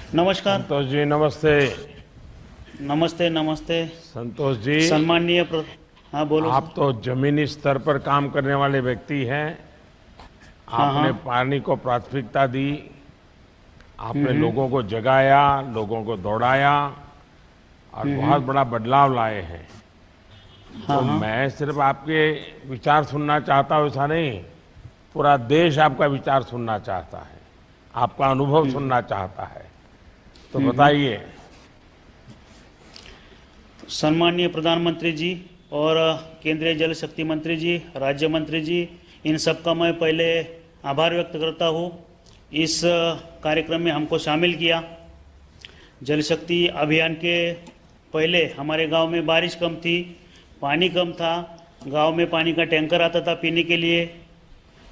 नमस्कार। संतोष जी नमस्ते। नमस्ते नमस्ते। संतोष जी, सम्माननीय हाँ बोलो आप सर। तो जमीनी स्तर पर काम करने वाले व्यक्ति हैं। हाँ हाँ। आपने पानी को प्राथमिकता दी, आपने हम्म। लोगों को जगाया, लोगों को दौड़ाया और बहुत बड़ा बदलाव लाए हैं। हाँ तो हाँ। मैं सिर्फ आपके विचार सुनना चाहता हूँ ऐसा नहीं, पूरा देश आपका विचार सुनना चाहता है, आपका अनुभव सुनना चाहता है। तो हम्म। बताइए। सम्माननीय प्रधानमंत्री जी और केंद्रीय जल शक्ति मंत्री जी, राज्य मंत्री जी, इन सबका मैं पहले आभार व्यक्त करता हूँ। इस कार्यक्रम में हमको शामिल किया। जल शक्ति अभियान के पहले हमारे गांव में बारिश कम थी, पानी कम था, गांव में पानी का टैंकर आता था पीने के लिए।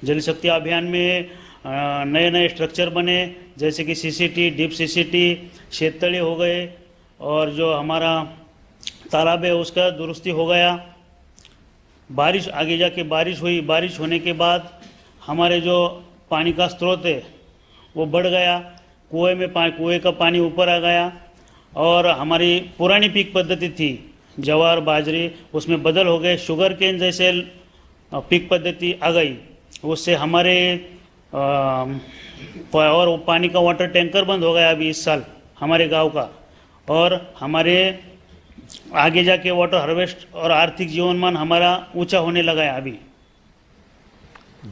जल शक्ति अभियान में नए नए स्ट्रक्चर बने, जैसे कि सीसीटी, डीप सीसीटी, शेततळे हो गए, और जो हमारा तालाब है उसका दुरुस्ती हो गया। बारिश आगे जाके बारिश हुई, बारिश होने के बाद हमारे जो पानी का स्रोत है वो बढ़ गया, कुएं का पानी ऊपर आ गया। और हमारी पुरानी पीक पद्धति थी जवार बाजरी, उसमें बदल हो गए, शुगर केन जैसे पीक पद्धति आ गई। उससे हमारे और पानी का वाटर टैंकर बंद हो गया अभी इस साल हमारे गांव का। और हमारे आगे जाके वाटर हार्वेस्ट और आर्थिक जीवनमान हमारा ऊंचा होने लगा है अभी।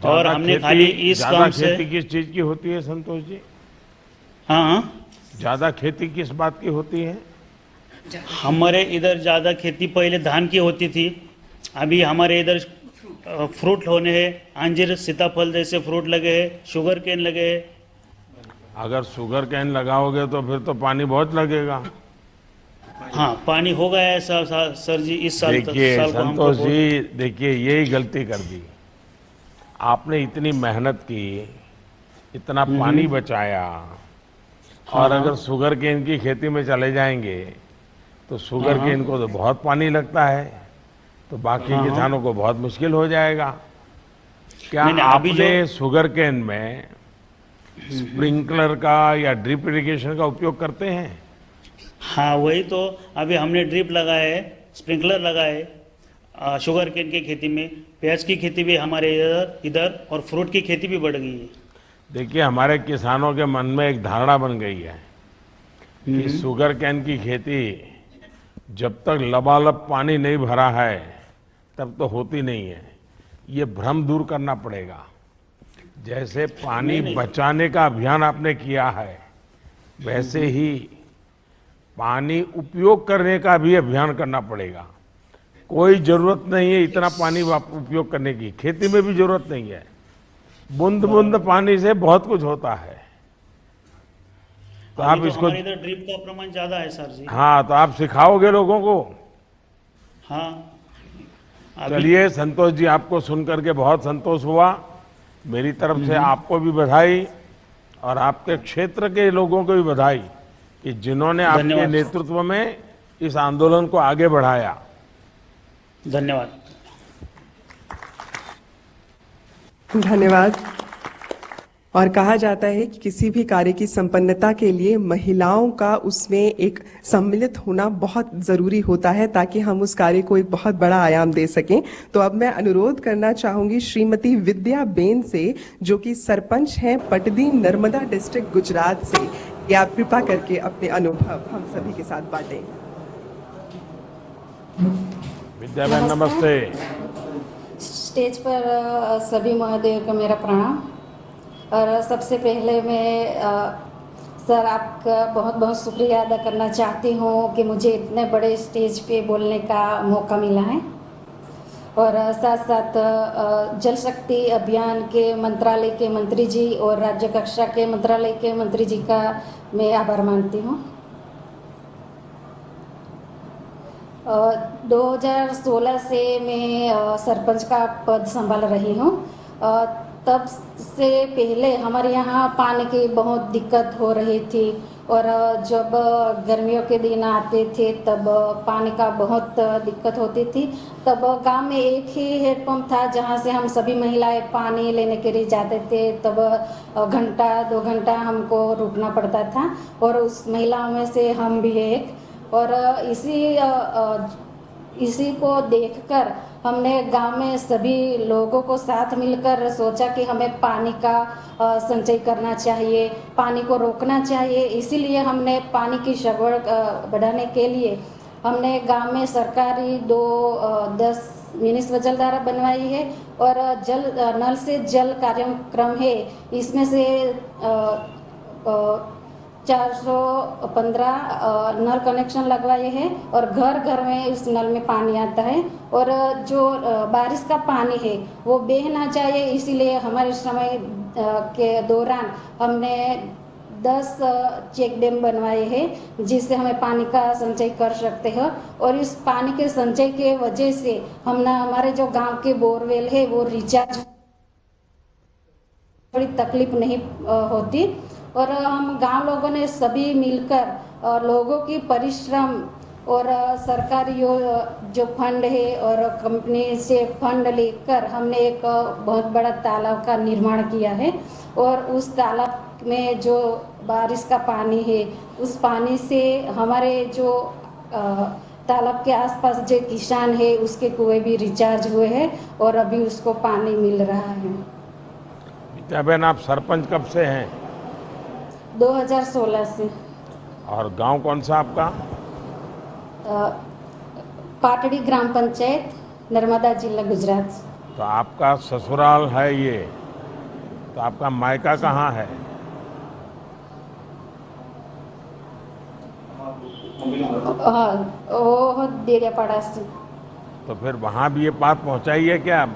और हमने खाली इस ज्यादा काम से खेती किस चीज की होती है संतोष जी? हाँ हाँ। ज्यादा खेती किस बात की होती है? हमारे इधर ज़्यादा खेती पहले धान की होती थी, अभी हमारे इधर फ्रूट होने हैं, अंजीर सीताफल जैसे फ्रूट लगे हैं, शुगर केन लगे हैं। अगर शुगर कैन लगाओगे तो फिर तो पानी बहुत लगेगा। हाँ पानी हो गया है सर जी, इस देखिए साल को हमको संतोष बहुत। जी, देखिए यही गलती कर दी आपने। इतनी मेहनत की, इतना पानी बचाया, हाँ और हाँ। अगर शुगर केन की खेती में चले जाएंगे तो हाँ शुगर हाँ। केन को तो बहुत पानी लगता है, तो बाकी हाँ हाँ। किसानों को बहुत मुश्किल हो जाएगा। क्या नहीं नहीं, अभी आपने जो शुगर केन में स्प्रिंकलर का या ड्रिप इरिगेशन का उपयोग करते हैं? हाँ वही तो, अभी हमने ड्रिप लगाए है, स्प्रिंकलर लगाए है शुगर केन की खेती में। प्याज की खेती भी हमारे इधर इधर और फ्रूट की खेती भी बढ़ गई है। देखिए हमारे किसानों के मन में एक धारणा बन गई है कि हम्म। शुगर कैन की खेती जब तक लबालब पानी नहीं भरा है तब तो होती नहीं है। ये भ्रम दूर करना पड़ेगा। जैसे पानी नहीं नहीं। बचाने का अभियान आपने किया है, वैसे ही पानी उपयोग करने का भी अभियान करना पड़ेगा। कोई जरूरत नहीं है इतना पानी उपयोग करने की, खेती में भी जरूरत नहीं है। बूंद बूंद पानी से बहुत कुछ होता है। तो अभी आप तो इसको, हमारे इधर ड्रिप का प्रमाण ज़्यादा है सर जी। हाँ तो आप सिखाओगे लोगों को। हाँ अभी। चलिए संतोष जी, आपको सुनकर के बहुत संतोष हुआ। मेरी तरफ से आपको भी बधाई और आपके क्षेत्र के लोगों को भी बधाई कि जिन्होंने आपके धन्यवाद। नेतृत्व में इस आंदोलन को आगे बढ़ाया। धन्यवाद। धन्यवाद। और कहा जाता है कि किसी भी कार्य की संपन्नता के लिए महिलाओं का उसमें एक सम्मिलित होना बहुत जरूरी होता है, ताकि हम उस कार्य को एक बहुत बड़ा आयाम दे सकें। तो अब मैं अनुरोध करना चाहूंगी श्रीमती विद्या बेन से, जो कि सरपंच हैं पटदी नर्मदा डिस्ट्रिक्ट गुजरात से, कि आप कृपा करके अपने अनुभव हम सभी के साथ बांटें। विद्याबेन नमस्ते। स्टेज पर सभी महोदयों को मेरा प्रणाम। और सबसे पहले मैं सर आपका बहुत बहुत शुक्रिया अदा करना चाहती हूँ कि मुझे इतने बड़े स्टेज पे बोलने का मौका मिला है। और साथ साथ जल शक्ति अभियान के मंत्रालय के मंत्री जी और राज्य कक्षा के मंत्रालय के मंत्री जी का मैं आभार मानती हूँ। 2016 से मैं सरपंच का पद संभाल रही हूँ। तब से पहले हमारे यहाँ पानी की बहुत दिक्कत हो रही थी और जब गर्मियों के दिन आते थे तब पानी का बहुत दिक्कत होती थी। तब गांव में एक ही हैंडपंप था जहाँ से हम सभी महिलाएं पानी लेने के लिए जाते थे। तब घंटा 2 घंटा हमको रुकना पड़ता था और उस महिलाओं में से हम भी एक। और इसी को देखकर हमने गांव में सभी लोगों को साथ मिलकर सोचा कि हमें पानी का संचय करना चाहिए, पानी को रोकना चाहिए। इसीलिए हमने पानी की सगवड़ बढ़ाने के लिए हमने गांव में सरकारी 10 मिनी स्वजलधारा बनवाई है और नल से जल कार्यक्रम है। इसमें से 415 नल कनेक्शन लगवाए हैं और घर घर में इस नल में पानी आता है। और जो बारिश का पानी है वो बह ना जाए, इसीलिए हमारे समय के दौरान हमने 10 चेक डैम बनवाए हैं जिससे हमें पानी का संचय कर सकते हैं। और इस पानी के संचय के वजह से हमारे जो गांव के बोरवेल है वो रिचार्ज थोड़ी तकलीफ नहीं होती। और हम गांव लोगों ने सभी मिलकर लोगों की परिश्रम और सरकारी जो फंड है और कंपनी से फंड लेकर हमने एक बहुत बड़ा तालाब का निर्माण किया है। और उस तालाब में जो बारिश का पानी है उस पानी से हमारे जो तालाब के आसपास जो किसान है उसके कुएं भी रिचार्ज हुए हैं और अभी उसको पानी मिल रहा है। बहन, आप सरपंच कब से हैं? 2016 से। और गांव कौन सा आपका? पाटड़ी ग्राम पंचायत, नर्मदा जिला, गुजरात। तो आपका ससुराल है ये, तो आपका मायका कहाँ है? हाँ, वो डेरियापाड़ा से। तो फिर वहाँ भी ये बात पहुँचाई है क्या?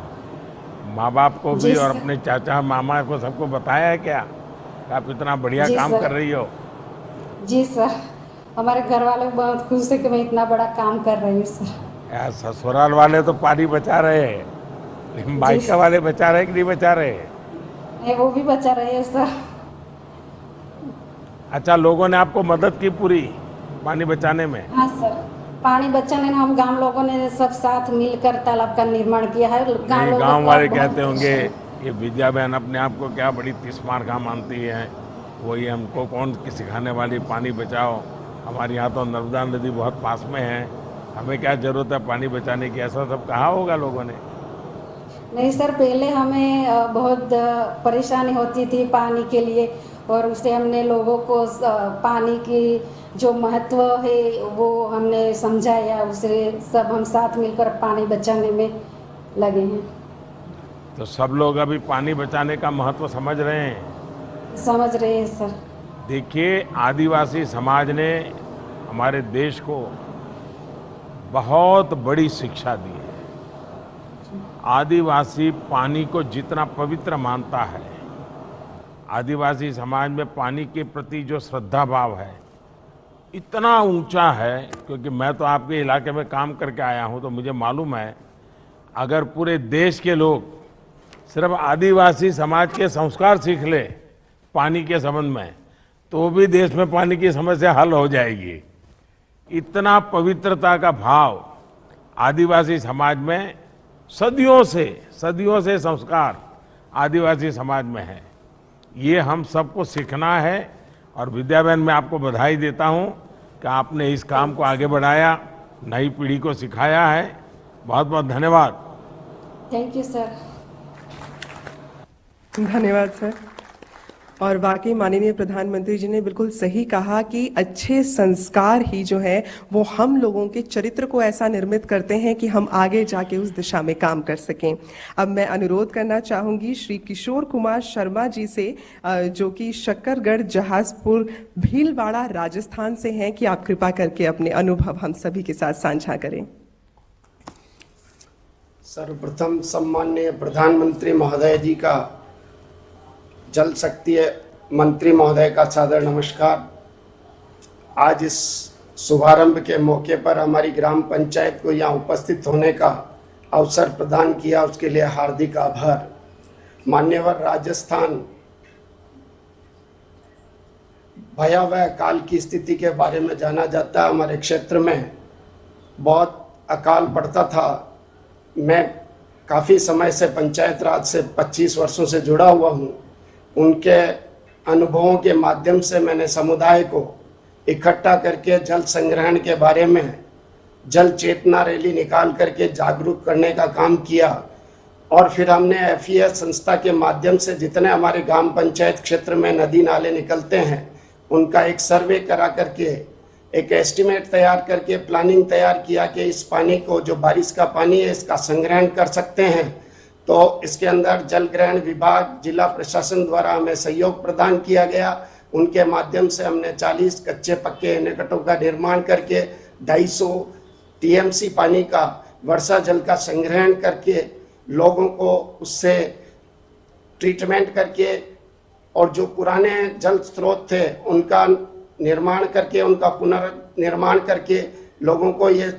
माँ बाप को भी और अपने चाचा मामा को सबको बताया है क्या आप इतना बढ़िया काम कर रही हो? जी सर, हमारे घर वाले बहुत खुश है कि मैं इतना बड़ा काम कर रही हूँ सर। यार, ससुराल वाले तो पानी बचा रहे हैं, लेकिन मायका वाले बचा रहे कि नहीं बचा रहे? नहीं, वो भी बचा रहे हैं सर। अच्छा, लोगों ने आपको मदद की पूरी पानी बचाने में? हाँ सर, पानी बचाने में हम गांव लोगों ने सब साथ मिलकर तालाब का निर्माण किया है। गांव वाले कहते होंगे ये विद्या बहन अपने आप को क्या बड़ी तीस्मार का मानती है, वो ये हमको कौन सिखाने वाली, पानी बचाओ, हमारे यहाँ तो नर्मदा नदी बहुत पास में है, हमें क्या जरूरत है पानी बचाने की, ऐसा सब कहा होगा लोगों ने? नहीं सर, पहले हमें बहुत परेशानी होती थी पानी के लिए और उससे हमने लोगों को पानी की जो महत्व है वो हमने समझाया, उसे सब हम साथ मिलकर पानी बचाने में लगे हैं। तो सब लोग अभी पानी बचाने का महत्व समझ रहे हैं? समझ रहे हैं सर। देखिए, आदिवासी समाज ने हमारे देश को बहुत बड़ी शिक्षा दी है। आदिवासी पानी को जितना पवित्र मानता है, आदिवासी समाज में पानी के प्रति जो श्रद्धा भाव है इतना ऊंचा है, क्योंकि मैं तो आपके इलाके में काम करके आया हूं तो मुझे मालूम है, अगर पूरे देश के लोग सिर्फ आदिवासी समाज के संस्कार सीख ले पानी के संबंध में तो भी देश में पानी की समस्या हल हो जाएगी। इतना पवित्रता का भाव आदिवासी समाज में सदियों से संस्कार आदिवासी समाज में है। ये हम सबको सीखना है। और विद्या बहन, मैं आपको बधाई देता हूं कि आपने इस काम को आगे बढ़ाया, नई पीढ़ी को सिखाया है। बहुत बहुत धन्यवाद। Thank you sir. धन्यवाद सर। और वाकई माननीय प्रधानमंत्री जी ने बिल्कुल सही कहा कि अच्छे संस्कार ही जो है वो हम लोगों के चरित्र को ऐसा निर्मित करते हैं कि हम आगे जाके उस दिशा में काम कर सकें। अब मैं अनुरोध करना चाहूंगी श्री किशोर कुमार शर्मा जी से, जो कि शक्करगढ़ जहाजपुर भीलवाड़ा राजस्थान से हैं, कि आप कृपा करके अपने अनुभव हम सभी के साथ साझा करें। सर्वप्रथम सम्माननीय प्रधानमंत्री महोदय जी का, जल शक्ति मंत्री महोदय का सादर नमस्कार। आज इस शुभारंभ के मौके पर हमारी ग्राम पंचायत को यहाँ उपस्थित होने का अवसर प्रदान किया, उसके लिए हार्दिक आभार। मान्यवर राजस्थान भयावह काल की स्थिति के बारे में जाना जाता है। हमारे क्षेत्र में बहुत अकाल पड़ता था। मैं काफ़ी समय से पंचायत राज से 25 वर्षों से जुड़ा हुआ हूँ। उनके अनुभवों के माध्यम से मैंने समुदाय को इकट्ठा करके जल संग्रहण के बारे में जल चेतना रैली निकाल करके जागरूक करने का काम किया। और फिर हमने FES संस्था के माध्यम से जितने हमारे ग्राम पंचायत क्षेत्र में नदी नाले निकलते हैं उनका एक सर्वे करा करके एक एस्टिमेट तैयार करके प्लानिंग तैयार किया कि इस पानी को, जो बारिश का पानी है, इसका संग्रहण कर सकते हैं। तो इसके अंदर जल ग्रहण विभाग, जिला प्रशासन द्वारा हमें सहयोग प्रदान किया गया। उनके माध्यम से हमने 40 कच्चे पक्के एनीकटों का निर्माण करके 250 TMC पानी का वर्षा जल का संग्रहण करके लोगों को उससे ट्रीटमेंट करके और जो पुराने जल स्रोत थे उनका निर्माण करके, उनका पुनर्निर्माण करके लोगों को ये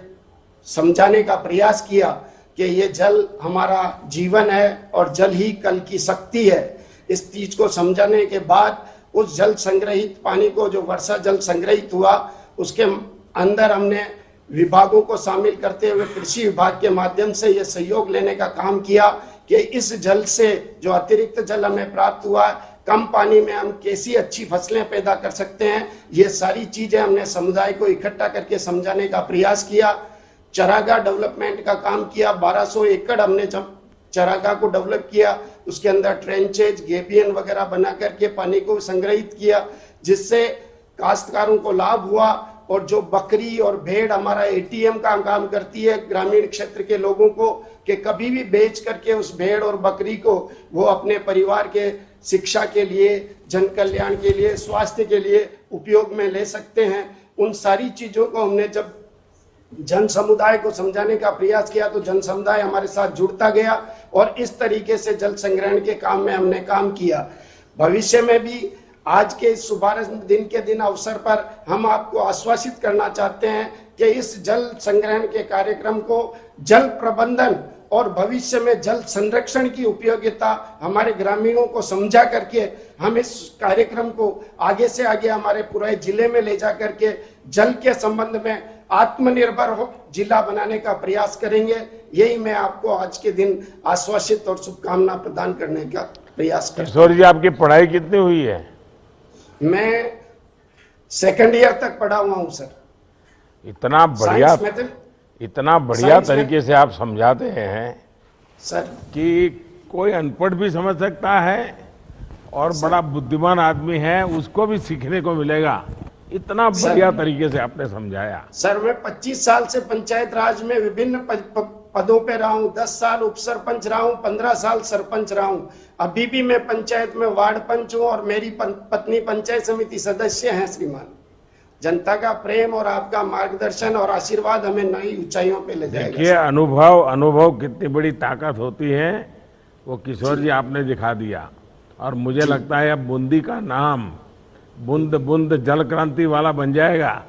समझाने का प्रयास किया कि ये जल हमारा जीवन है और जल ही कल की शक्ति है। इस चीज को समझाने के बाद उस जल संग्रहित पानी को, जो वर्षा जल संग्रहित हुआ, उसके अंदर हमने विभागों को शामिल करते हुए कृषि विभाग के माध्यम से ये सहयोग लेने का काम किया कि इस जल से जो अतिरिक्त जल हमें प्राप्त हुआ, कम पानी में हम कैसी अच्छी फसलें पैदा कर सकते हैं। ये सारी चीजें हमने समुदाय को इकट्ठा करके समझाने का प्रयास किया। चरागाह डेवलपमेंट का काम किया। 1200 एकड़ हमने चरागाह को डेवलप किया। उसके अंदर ट्रेंचेज, गेबियन वगैरह बना करके पानी को संग्रहित किया, जिससे काश्तकारों को लाभ हुआ। और जो बकरी और भेड़ हमारा ATM का काम करती है ग्रामीण क्षेत्र के लोगों को, कि कभी भी बेच करके उस भेड़ और बकरी को वो अपने परिवार के शिक्षा के लिए, जन कल्याण के लिए, स्वास्थ्य के लिए उपयोग में ले सकते हैं। उन सारी चीजों को हमने जब जन समुदाय को समझाने का प्रयास किया तो जन समुदाय हमारे साथ जुड़ता गया और इस तरीके से जल संग्रहण के काम में हमने काम किया। भविष्य में भी आज के शुभारंभ दिन के दिन अवसर पर हम आपको आश्वासित करना चाहते हैं कि इस जल संग्रहण के कार्यक्रम को जल प्रबंधन और भविष्य में जल संरक्षण की उपयोगिता हमारे ग्रामीणों को समझा करके हम इस कार्यक्रम को आगे से आगे हमारे पूरे जिले में ले जा करके जल के संबंध में आत्मनिर्भर हो जिला बनाने का प्रयास करेंगे। यही मैं आपको आज के दिन आश्वासित और शुभकामना प्रदान करने का प्रयास करता हूं। किशोर जी, आपकी पढ़ाई कितनी हुई है? मैं 2nd ईयर तक पढ़ा हुआ हूं सर। इतना बढ़िया साइंस में तरीके से आप समझाते हैं सर कि कोई अनपढ़ भी समझ सकता है और बड़ा बुद्धिमान आदमी है उसको भी सीखने को मिलेगा। इतना बढ़िया तरीके से आपने समझाया। सर, मैं 25 साल से पंचायत राज में विभिन्न पदों पे रहा हूँ। 10 साल उप सरपंच रहा हूँ, 15 साल सरपंच रहा हूँ। अभी भी मैं पंचायत में वार्ड पंच हूँ और मेरी पत्नी पंचायत समिति सदस्य हैं। श्रीमान, जनता का प्रेम और आपका मार्गदर्शन और आशीर्वाद हमें नई ऊंचाइयों पे ले जाएगा। देखिए, अनुभव कितनी बड़ी ताकत होती है वो किशोर जी आपने दिखा दिया। और मुझे लगता है अब बूंदी का नाम बूंद बूंद जल क्रांति वाला बन जाएगा।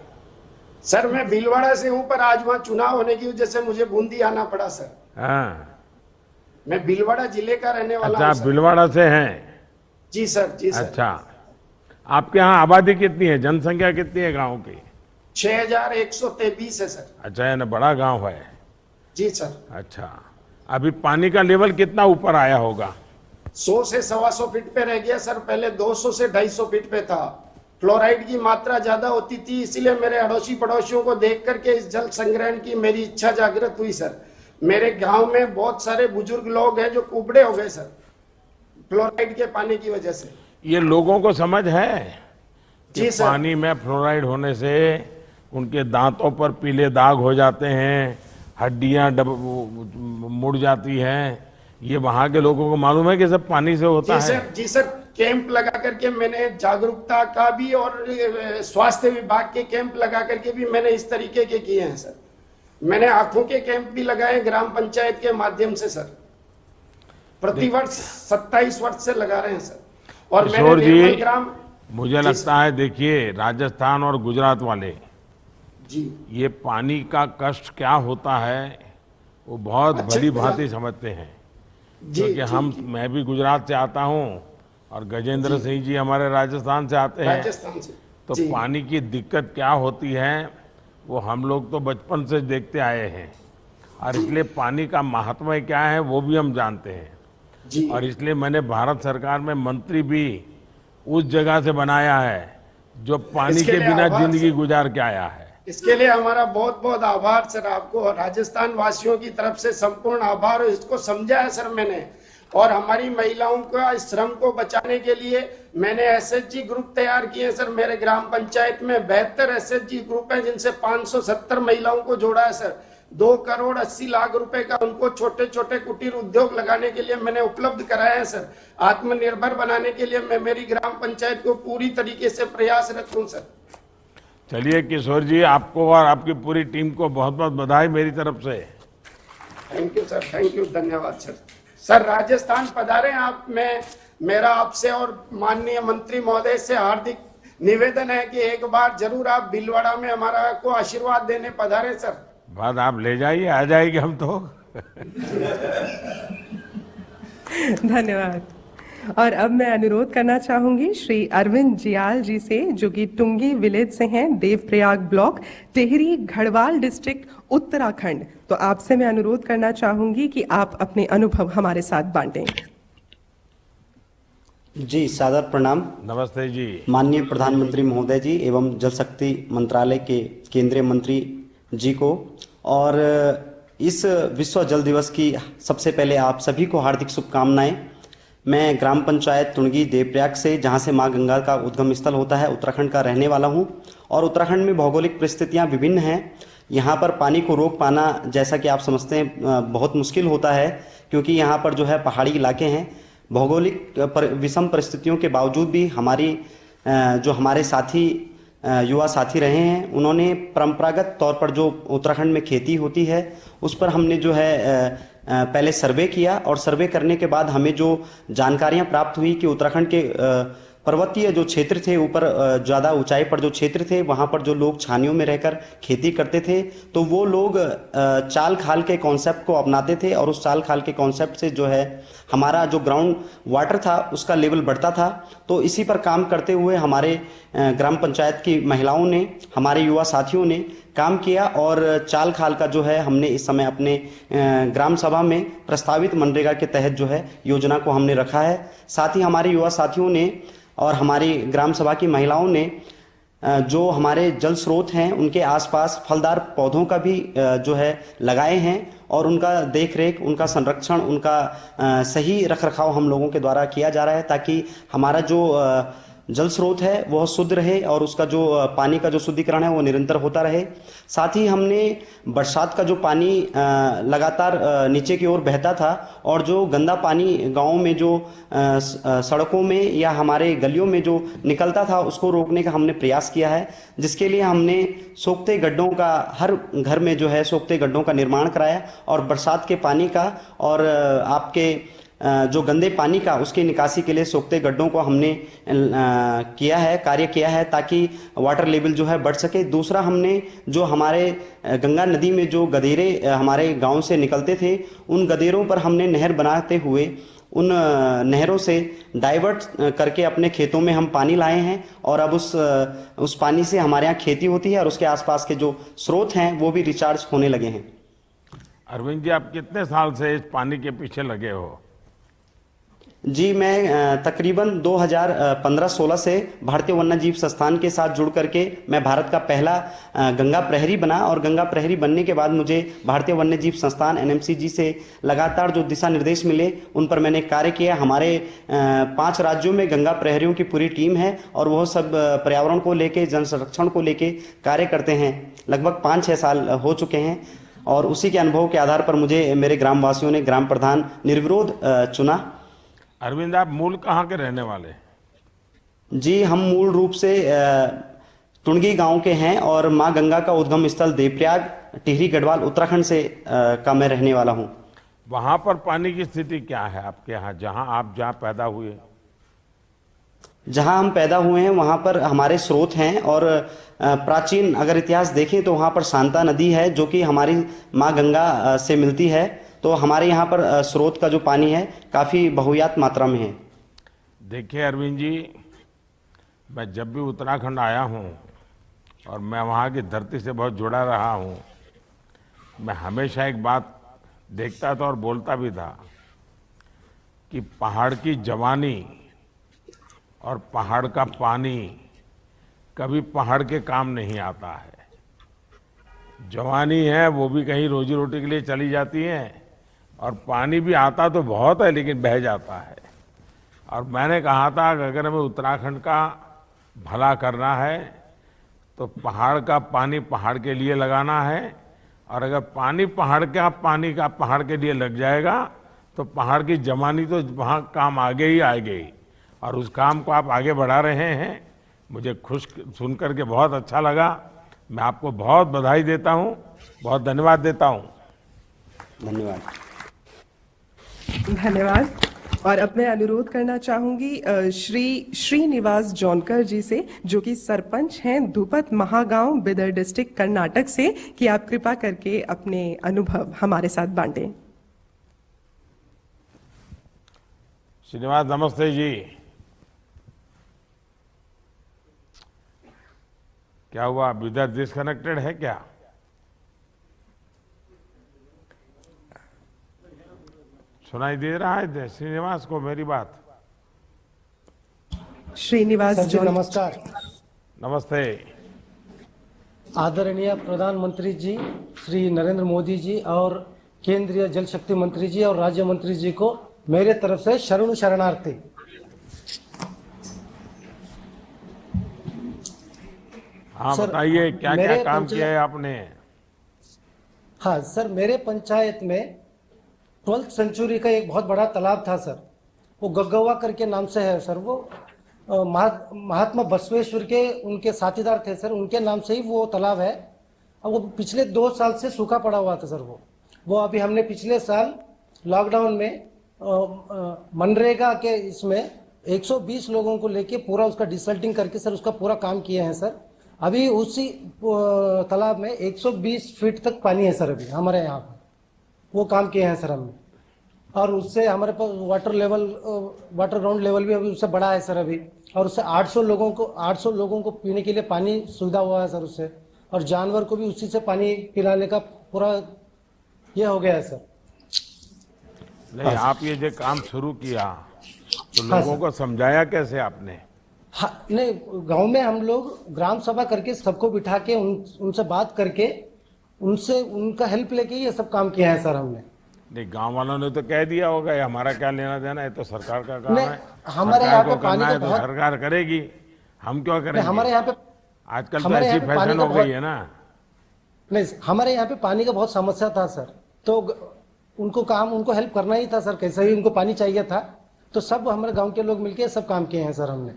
सर, मैं भीलवाड़ा से हूँ पर आज वहाँ चुनाव होने की वजह से मुझे बूंदी आना पड़ा सर। हाँ, मैं भीलवाड़ा जिले का रहने वाला हूँ। अच्छा, भीलवाड़ा से हैं? जी सर, जी सर। अच्छा, आपके यहाँ आबादी कितनी है, जनसंख्या कितनी है गांव की? 6123 है सर। अच्छा, यानी बड़ा गांव है। जी सर। अच्छा, अभी पानी का लेवल कितना ऊपर आया होगा? 100 से 125 फीट पे रह गया सर। पहले 200 से 250 फीट पे था। फ्लोराइड की मात्रा ज्यादा होती थी, इसीलिए मेरे अड़ोसी पड़ोसियों को देख करके इस जल संग्रहण की मेरी इच्छा जागृत हुई सर। मेरे गांव में बहुत सारे बुजुर्ग लोग हैं जो कुबड़े हो गए सर फ्लोराइड के पानी की वजह से। ये लोगों को समझ है कि जी सर। पानी में फ्लोराइड होने से उनके दांतों पर पीले दाग हो जाते हैं, हड्डियां मुड़ जाती हैं। ये वहां के लोगों को मालूम है कि सब पानी से होता है? जी सर, कैंप लगा करके मैंने जागरूकता का भी और स्वास्थ्य विभाग के कैंप लगा करके भी मैंने इस तरीके के किए हैं सर। मैंने आंखों के कैंप भी लगाए ग्राम पंचायत के माध्यम से सर। प्रतिवर्ष 27 वर्ष से लगा रहे हैं सर। और किशोर जी, ग्राम, मुझे लगता है, देखिए, राजस्थान और गुजरात वाले जी, ये पानी का कष्ट क्या होता है वो बहुत भली भांति समझते हैं। क्योंकि मैं भी गुजरात से आता हूँ और गजेंद्र सिंह जी हमारे राजस्थान से आते हैं। राजस्थान से तो पानी की दिक्कत क्या होती है वो हम लोग तो बचपन से देखते आए हैं, और इसलिए पानी का महात्म्य क्या है वो भी हम जानते हैं जी। और इसलिए मैंने भारत सरकार में मंत्री भी उस जगह से बनाया है जो पानी के बिना जिंदगी गुजार के आया है। इसके लिए हमारा बहुत बहुत आभार सर, आपको राजस्थान वासियों की तरफ से संपूर्ण आभार। इसको समझा है सर मैंने, और हमारी महिलाओं का इस श्रम को बचाने के लिए मैंने एसएचजी ग्रुप तैयार किए हैं सर। मेरे ग्राम पंचायत में 72 एसएचजी ग्रुप हैं जिनसे 570 महिलाओं को जोड़ा है सर। 2 करोड़ 80 लाख रुपए का उनको छोटे छोटे कुटीर उद्योग लगाने के लिए मैंने उपलब्ध कराया है सर। आत्मनिर्भर बनाने के लिए मैं मेरी ग्राम पंचायत को पूरी तरीके से प्रयासरत हूँ सर। चलिए किशोर जी, आपको और आपकी पूरी टीम को बहुत बहुत बधाई मेरी तरफ से। Thank you sir, thank you, धन्यवाद सर। सर राजस्थान पधारे आप, मेरा आपसे और माननीय मंत्री महोदय से हार्दिक निवेदन है कि एक बार जरूर आप भीलवाड़ा में हमारा को आशीर्वाद देने पधारे सर। बात आप ले जाइए, आ जाएंगे हम तो। धन्यवाद। और अब मैं अनुरोध करना चाहूंगी श्री अरविंद जियाल जी से, जो कि टुंगी विलेज से हैं, देवप्रयाग ब्लॉक, टिहरी गढ़वाल डिस्ट्रिक्ट, उत्तराखंड। तो आपसे मैं अनुरोध करना चाहूंगी कि आप अपने अनुभव हमारे साथ बांटें। जी सादर प्रणाम। नमस्ते जी। माननीय प्रधानमंत्री महोदय जी एवं जल शक्ति मंत्रालय के केंद्रीय मंत्री जी को, और इस विश्व जल दिवस की सबसे पहले आप सभी को हार्दिक शुभकामनाएं। मैं ग्राम पंचायत टुंगी देवप्रयाग से, जहां से मां गंगा का उद्गम स्थल होता है, उत्तराखंड का रहने वाला हूं। और उत्तराखंड में भौगोलिक परिस्थितियां विभिन्न हैं। यहाँ पर पानी को रोक पाना, जैसा कि आप समझते हैं, बहुत मुश्किल होता है, क्योंकि यहाँ पर जो है पहाड़ी इलाके हैं। भौगोलिक विषम परिस्थितियों के बावजूद भी जो हमारे साथी युवा साथी रहे हैं, उन्होंने परंपरागत तौर पर जो उत्तराखंड में खेती होती है उस पर हमने जो है पहले सर्वे किया, और सर्वे करने के बाद हमें जो जानकारियां प्राप्त हुई कि उत्तराखंड के पर्वतीय जो क्षेत्र थे, ऊपर ज़्यादा ऊंचाई पर जो क्षेत्र थे, वहाँ पर जो लोग छानियों में रहकर खेती करते थे, तो वो लोग चाल खाल के कॉन्सेप्ट को अपनाते थे, और उस चाल खाल के कॉन्सेप्ट से जो है हमारा जो ग्राउंड वाटर था उसका लेवल बढ़ता था। तो इसी पर काम करते हुए हमारे ग्राम पंचायत की महिलाओं ने, हमारे युवा साथियों ने काम किया, और चाल खाल का जो है हमने इस समय अपने ग्राम सभा में प्रस्तावित मनरेगा के तहत जो है योजना को हमने रखा है। साथ ही हमारे युवा साथियों ने और हमारी ग्राम सभा की महिलाओं ने जो हमारे जल स्रोत हैं उनके आसपास फलदार पौधों का भी जो है लगाए हैं, और उनका देख रेख, उनका संरक्षण, उनका सही रखरखाव हम लोगों के द्वारा किया जा रहा है, ताकि हमारा जो जल स्रोत है वह शुद्ध रहे और उसका जो पानी का जो शुद्धिकरण है वो निरंतर होता रहे। साथ ही हमने बरसात का जो पानी लगातार नीचे की ओर बहता था, और जो गंदा पानी गाँव में जो सड़कों में या हमारे गलियों में जो निकलता था उसको रोकने का हमने प्रयास किया है, जिसके लिए हमने सोखते गड्ढों का, हर घर में जो है सोखते गड्ढों का निर्माण कराया, और बरसात के पानी का और आपके जो गंदे पानी का उसकी निकासी के लिए सोखते गड्ढों को हमने कार्य किया है, ताकि वाटर लेवल जो है बढ़ सके। दूसरा, हमने जो हमारे गंगा नदी में जो गदेरे हमारे गांव से निकलते थे, उन गदेरों पर हमने नहर बनाते हुए उन नहरों से डाइवर्ट करके अपने खेतों में हम पानी लाए हैं, और अब उस पानी से हमारे यहाँ खेती होती है, और उसके आसपास के जो स्रोत हैं वो भी रिचार्ज होने लगे हैं। अरविंद जी, आप कितने साल से इस पानी के पीछे लगे हो? जी, मैं तकरीबन 2015-16 से भारतीय वन्यजीव संस्थान के साथ जुड़ करके मैं भारत का पहला गंगा प्रहरी बना, और गंगा प्रहरी बनने के बाद मुझे भारतीय वन्यजीव संस्थान NMCG से लगातार जो दिशा निर्देश मिले उन पर मैंने कार्य किया। हमारे 5 राज्यों में गंगा प्रहरियों की पूरी टीम है, और वह सब पर्यावरण को लेके, जन संरक्षण को लेके कार्य करते हैं। लगभग 5-6 साल हो चुके हैं, और उसी के अनुभव के आधार पर मुझे मेरे ग्रामवासियों ने ग्राम प्रधान निर्विरोध चुना। अरविंद, आप मूल कहाँ के रहने वाले? जी, हम मूल रूप से टुंगी गांव के हैं, और मां गंगा का उद्गम स्थल देवप्रयाग, टिहरी गढ़वाल, उत्तराखंड से का मैं रहने वाला हूं। वहां पर पानी की स्थिति क्या है आपके यहाँ, जहाँ पैदा हुए? जहां हम पैदा हुए हैं वहां पर हमारे स्रोत हैं, और प्राचीन अगर इतिहास देखें तो वहां पर शांता नदी है जो कि हमारी मां गंगा से मिलती है। तो हमारे यहाँ पर स्रोत का जो पानी है काफ़ी बहुयात मात्रा में है। देखिए अरविंद जी, मैं जब भी उत्तराखंड आया हूँ और मैं वहाँ की धरती से बहुत जुड़ा रहा हूँ, मैं हमेशा एक बात देखता था और बोलता भी था कि पहाड़ की जवानी और पहाड़ का पानी कभी पहाड़ के काम नहीं आता है। जवानी है वो भी कहीं रोजी रोटी के लिए चली जाती है, और पानी भी आता तो बहुत है लेकिन बह जाता है। और मैंने कहा था कि अगर हमें उत्तराखंड का भला करना है तो पहाड़ का पानी पहाड़ के लिए लगाना है, और अगर पानी पहाड़ के लिए लग जाएगा तो पहाड़ की जवानी तो वहाँ काम आगे ही आएगी, और उस काम को आप आगे बढ़ा रहे हैं। मुझे खुश सुन करके बहुत अच्छा लगा। मैं आपको बहुत बधाई देता हूँ, बहुत धन्यवाद देता हूँ। धन्यवाद। धन्यवाद। और अब मैं अनुरोध करना चाहूंगी श्री श्रीनिवास जौनकर जी से, जो कि सरपंच हैं धुपत महागांव, बिदर डिस्ट्रिक्ट, कर्नाटक से, कि आप कृपा करके अपने अनुभव हमारे साथ बांटें। श्रीनिवास नमस्ते जी। क्या हुआ, बिदर डिस्कनेक्टेड है क्या? सुनाई दे रहा है श्रीनिवास को मेरी बात? श्रीनिवास सर जी जौन नमस्कार। नमस्ते। आदरणीय प्रधानमंत्री जी श्री नरेंद्र मोदी जी और केंद्रीय जल शक्ति मंत्री जी और राज्य मंत्री जी को मेरे तरफ से शरणु शरणार्थी। हाँ सर, बताइए क्या क्या मेरे काम पंचायत- किया है आपने? हाँ सर, मेरे पंचायत में 12th सेंचुरी का एक बहुत बड़ा तालाब था सर। वो गग्गवा करके नाम से है सर। वो महात्मा बसवेश्वर के उनके साथीदार थे सर, उनके नाम से ही वो तालाब है। अब वो पिछले 2 साल से सूखा पड़ा हुआ था सर। वो अभी हमने पिछले साल लॉकडाउन में मनरेगा के इसमें 120 लोगों को लेके पूरा उसका डिसल्टिंग करके सर उसका पूरा काम किए हैं सर। अभी उसी तालाब में 120 फीट तक पानी है सर अभी हमारे यहाँ पर। वो काम किए हैं सर हमने। और उससे हमारे पास वाटर ग्राउंड लेवल भी अभी उससे बड़ा है सर अभी। और उससे 800 लोगों को पीने के लिए पानी सुविधा हुआ है सर उससे। और जानवर को भी उसी से पानी पिलाने का पूरा ये हो गया है सर। नहीं, आप ये जो काम शुरू किया तो हाँ, लोगों सर। को समझाया कैसे आपने? हाँ नहीं, गांव में हम लोग ग्राम सभा करके सबको बिठा के उनसे बात करके उनसे उनका हेल्प लेके ये सब काम किया है सर हमने। नहीं, गांव वालों ने तो कह दिया होगा ये हमारा क्या लेना देना है, तो सरकार का काम नहीं, है। हमारे सरकार यहाँ को पे पानी करना का है तो बहुत- सरकार करेगी, हम क्यों करेंगे? हमारे यहाँ पे आजकल तो हमारे ऐसी यहाँ पे पानी फैशन का हो गई बहुत- है ना। नहीं, हमारे यहाँ पे पानी का बहुत समस्या था सर। तो उनको हेल्प करना ही था सर, कैसे ही उनको पानी चाहिए था। तो सब हमारे गांव के लोग मिलके सब काम किए हैं सर हमने।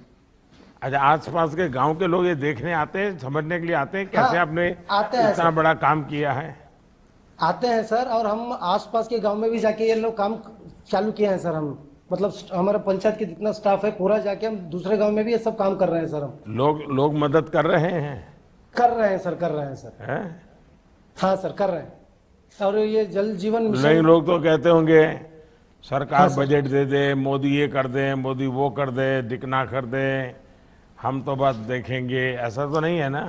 अच्छा, आसपास के गांव के लोग ये देखने आते हैं, समझने के लिए आते हैं कैसे हाँ, आपने आते हैं इतना सर। बड़ा काम किया है? आते हैं सर, और हम आसपास के गांव में भी जाके ये लोग काम चालू किए हैं सर हम। मतलब हमारे पंचायत के जितना स्टाफ है पूरा जाके हम दूसरे गांव में भी ये सब काम कर रहे हैं सर हम। लोग मदद कर रहे हैं? कर रहे हैं सर। हैं? हाँ सर, कर रहे हैं। और ये जल जीवन नहीं, मिशन, लोग तो कहते होंगे सरकार हाँ, सर। बजट दे दे, मोदी ये कर दे, मोदी वो कर दे, दिखना कर दे, हम तो बस देखेंगे। ऐसा तो नहीं है ना?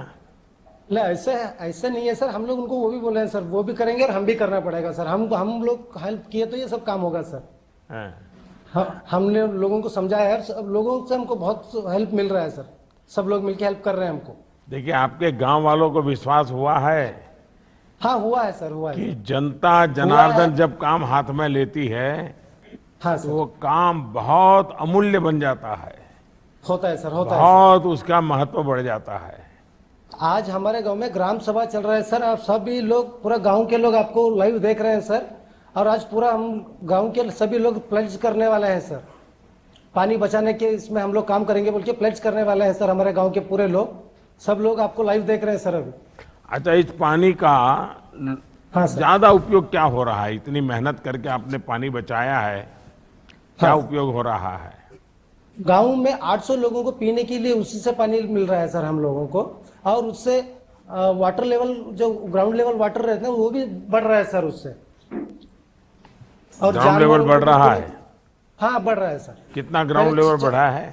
नहीं ऐसे नहीं है सर। हम लोग उनको वो भी बोले हैं सर, वो भी करेंगे और हम भी करना पड़ेगा सर। हम लोग हेल्प किए तो ये सब काम होगा सर। हैं। हमने लोगों को समझाया है, सब लोगों से हमको बहुत हेल्प मिल रहा है सर। सब लोग मिलके हेल्प कर रहे हैं हमको। देखिए, आपके गांव वालों को विश्वास हुआ है हाँ हुआ है सर, हुआ कि है। जनता जनार्दन जब काम हाथ में लेती है हाँ तो सर, वो काम बहुत अमूल्य बन जाता है, होता है सर, होता है सर। बहुत उसका महत्व बढ़ जाता है। आज हमारे गांव में ग्राम सभा चल रहा है सर। आप सभी लोग, पूरा गांव के लोग आपको लाइव देख रहे हैं सर। और आज पूरा हम गांव के सभी लोग प्लेज करने वाले हैं सर। पानी बचाने के इसमें हम लोग काम करेंगे बोल के प्लेज करने वाले हैं सर। हमारे गांव के पूरे लोग, सब लोग आपको लाइव देख रहे हैं सर अभी। अच्छा, इस पानी का हाँ सर। ज्यादा उपयोग क्या हो रहा है? इतनी मेहनत करके आपने पानी बचाया है, क्या हाँ। उपयोग हो रहा है? गांव में 800 लोगों को पीने के लिए उसी से पानी मिल रहा है सर हम लोगों को। और उससे वाटर लेवल, जो ग्राउंड लेवल वाटर रहता है वो भी बढ़ रहा है सर उससे। और ग्राउंड लेवल बढ़ रहा है? हाँ, बढ़ रहा है सर। कितना ग्राउंड लेवल बढ़ा है?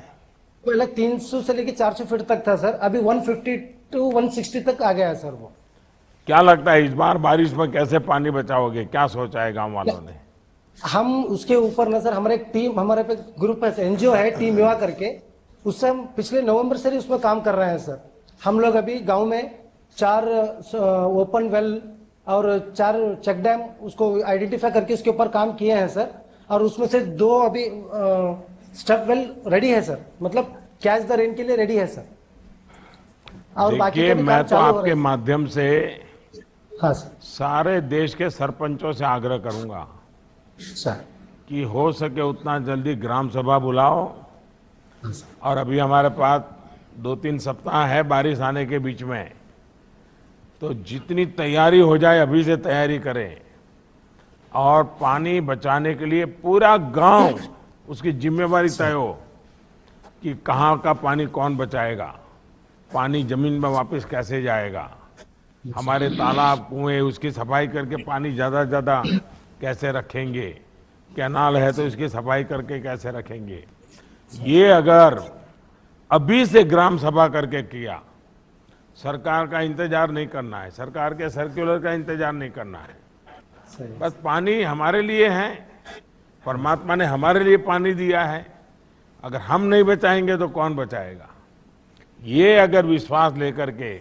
पहले 300 से लेके 400 फीट तक था सर, अभी 150 टू 160 तक आ गया है सर वो। क्या लगता है इस बार बारिश में कैसे पानी बचाओगे? क्या सोचा है गांव वालों ने? हम उसके ऊपर ना सर, हमारे एक टीम, हमारे पे ग्रुप है, एनजीओ है टीम युवा करके, उससे हम पिछले नवंबर से ही उसमें काम कर रहे हैं सर। हम लोग अभी गांव में 4 ओपन वेल और 4 चेक डैम उसको आइडेंटिफाई करके उसके ऊपर काम किए हैं सर, और उसमें से 2 अभी स्टफ वेल रेडी है सर, मतलब कैच द रेन के लिए रेडी है सर। और बाकी देखिए, का भी मैं काम तो चालू हो आपके रहा है। माध्यम से हाँ सर। सारे देश के सरपंचों से आग्रह करूंगा सर। कि हो सके उतना जल्दी ग्राम सभा बुलाओ, और अभी हमारे पास 2-3 सप्ताह है बारिश आने के बीच में, तो जितनी तैयारी हो जाए अभी से तैयारी करें, और पानी बचाने के लिए पूरा गांव उसकी जिम्मेवारी तय हो कि कहाँ का पानी कौन बचाएगा, पानी जमीन में वापस कैसे जाएगा, हमारे तालाब कुएं उसकी सफाई करके पानी ज़्यादा से ज़्यादा कैसे रखेंगे, कैनाल है तो इसकी सफाई करके कैसे रखेंगे। ये अगर अभी से ग्राम सभा करके किया, सरकार का इंतजार नहीं करना है, सरकार के सर्कुलर का इंतजार नहीं करना है, बस पानी हमारे लिए है, परमात्मा ने हमारे लिए पानी दिया है, अगर हम नहीं बचाएंगे तो कौन बचाएगा। ये अगर विश्वास लेकर के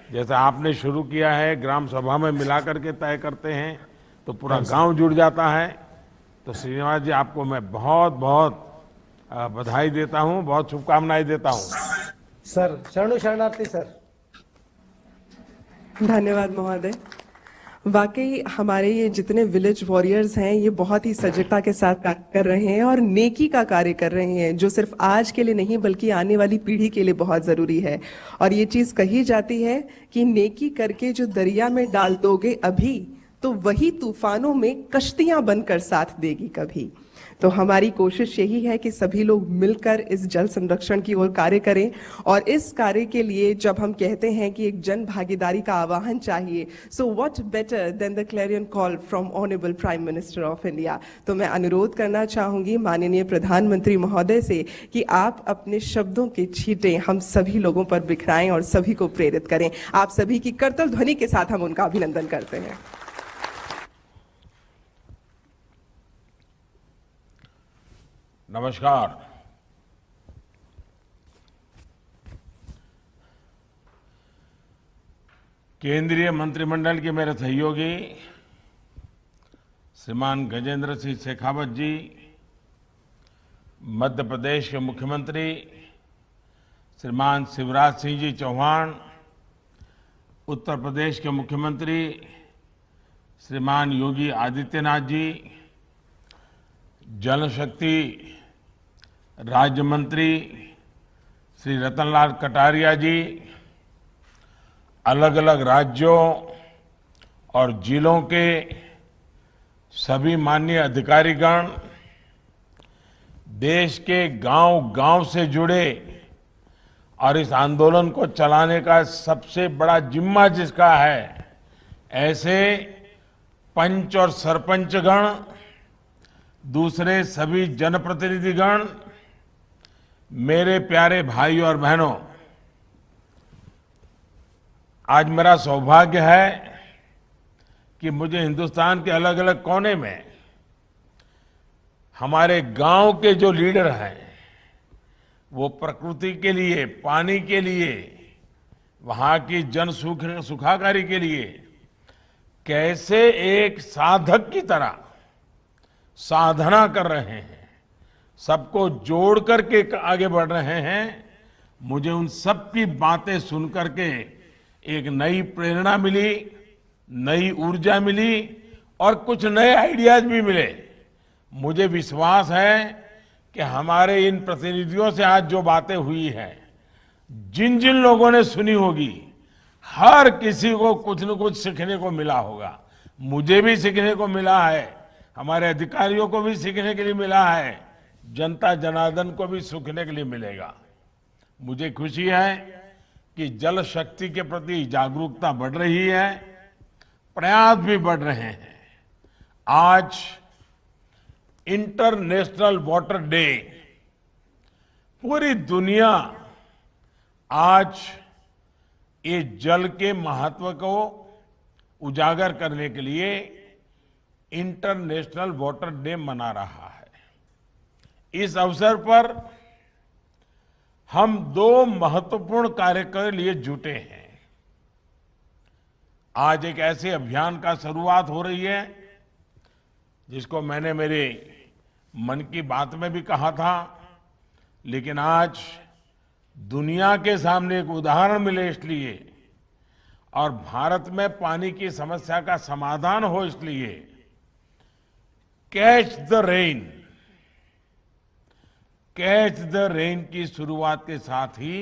जैसा आपने शुरू किया है, ग्राम सभा में मिला करके तय करते हैं तो पूरा गांव जुड़ जाता है। तो श्रीनिवास जी, आपको मैं बहुत बहुत बधाई देता हूं, बहुत शुभकामनाएं देता हूं। सर, शरणु शरणार्थी सर। धन्यवाद महोदय। वाकई हमारे ये जितने विलेज वॉरियर्स हैं ये बहुत ही सजगता के साथ कार्य कर रहे हैं और नेकी का कार्य कर रहे हैं, जो सिर्फ आज के लिए नहीं बल्कि आने वाली पीढ़ी के लिए बहुत जरूरी है। और ये चीज कही जाती है कि नेकी करके जो दरिया में डाल दोगे अभी, तो वही तूफानों में कश्तियां बनकर साथ देगी कभी। तो हमारी कोशिश यही है कि सभी लोग मिलकर इस जल संरक्षण की ओर कार्य करें, और इस कार्य के लिए जब हम कहते हैं कि एक जन भागीदारी का आह्वान चाहिए, so what better than the Clarion call from honourable prime minister of India. तो मैं अनुरोध करना चाहूंगी माननीय प्रधानमंत्री महोदय से कि आप अपने शब्दों के छींटे हम सभी लोगों पर बिखराएं और सभी को प्रेरित करें। आप सभी की करतल ध्वनि के साथ हम उनका अभिनंदन करते हैं। नमस्कार। केंद्रीय मंत्रिमंडल के मेरे सहयोगी श्रीमान गजेंद्र सिंह शेखावत जी, मध्य प्रदेश के मुख्यमंत्री श्रीमान शिवराज सिंह जी चौहान, उत्तर प्रदेश के मुख्यमंत्री श्रीमान योगी आदित्यनाथ जी, जल शक्ति राज्य मंत्री श्री रतनलाल कटारिया जी, अलग अलग राज्यों और जिलों के सभी माननीय अधिकारीगण, देश के गांव-गांव से जुड़े और इस आंदोलन को चलाने का सबसे बड़ा जिम्मा जिसका है, ऐसे पंच और सरपंचगण, दूसरे सभी जनप्रतिनिधिगण, मेरे प्यारे भाई और बहनों, आज मेरा सौभाग्य है कि मुझे हिंदुस्तान के अलग अलग कोने में हमारे गांव के जो लीडर हैं, वो प्रकृति के लिए, पानी के लिए, वहां की जन सुखाकारी के लिए कैसे एक साधक की तरह साधना कर रहे हैं, सबको जोड़ करके आगे बढ़ रहे हैं। मुझे उन सब की बातें सुन करके एक नई प्रेरणा मिली, नई ऊर्जा मिली और कुछ नए आइडियाज भी मिले। मुझे विश्वास है कि हमारे इन प्रतिनिधियों से आज जो बातें हुई हैं, जिन जिन लोगों ने सुनी होगी, हर किसी को कुछ न कुछ सीखने को मिला होगा। मुझे भी सीखने को मिला है, हमारे अधिकारियों को भी सीखने के लिए मिला है, जनता जनार्दन को भी सीखने के लिए मिलेगा। मुझे खुशी है कि जल शक्ति के प्रति जागरूकता बढ़ रही है, प्रयास भी बढ़ रहे हैं। आज इंटरनेशनल वाटर डे, पूरी दुनिया आज ये जल के महत्व को उजागर करने के लिए इंटरनेशनल वाटर डे मना रहा है। इस अवसर पर हम दो महत्वपूर्ण कार्य के लिए जुटे हैं। आज एक ऐसे अभियान का शुरुआत हो रही है जिसको मैंने मेरे मन की बात में भी कहा था, लेकिन आज दुनिया के सामने एक उदाहरण मिले इसलिए, और भारत में पानी की समस्या का समाधान हो इसलिए, catch the rain, catch the rain की शुरुआत के साथ ही